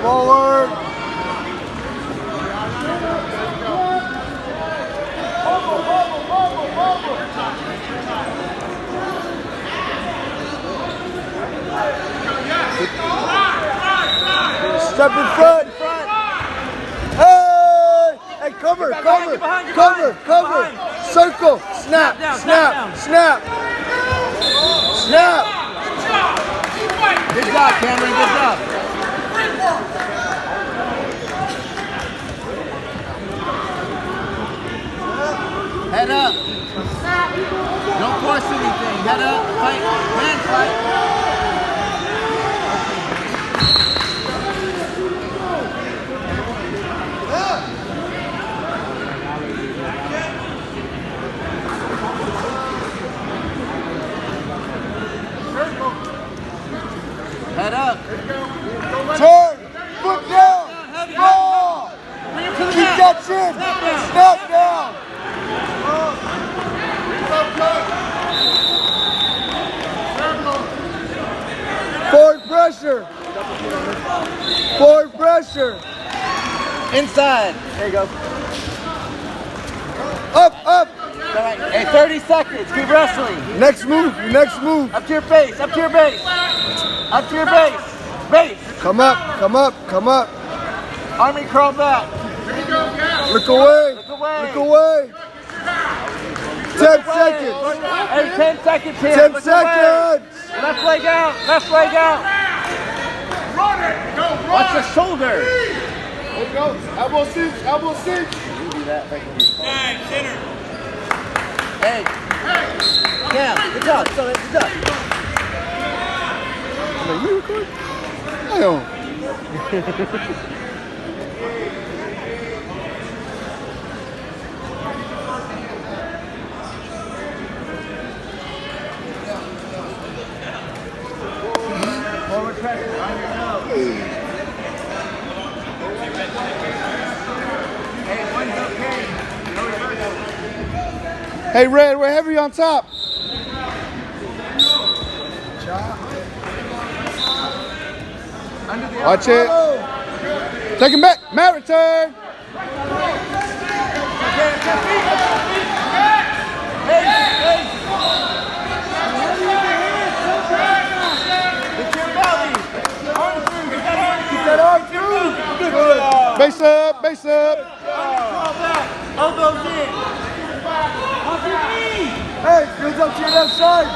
Forward. Step in front. Hey! Hey, cover. Circle. Snap. Good job, Kamren. Good job. Head up. Don't force anything. Head up. Fight. Man, fight. Head up. Turn. Foot down. Ball. Keep that chin. Snap down. Forward pressure. Inside. There you go. Up. All right. Hey, 30 seconds. Keep wrestling. Next move. Up to your base. Base. Come up. Army crawl back. Look away. 10 seconds. Hey, 10 seconds here. 10 Look seconds. away. Left leg out. Watch the shoulder. Here goes. Elbow cinch. You do that. Hey. Yeah, good job. Good job. You record? I don't. Forward pressure on your nose. Hey, one's okay. No reversal. Hey, Red, we're heavy on top. Watch it. Take him back. Mat return. Base up. Elbows in. Hey, goes up to your left side.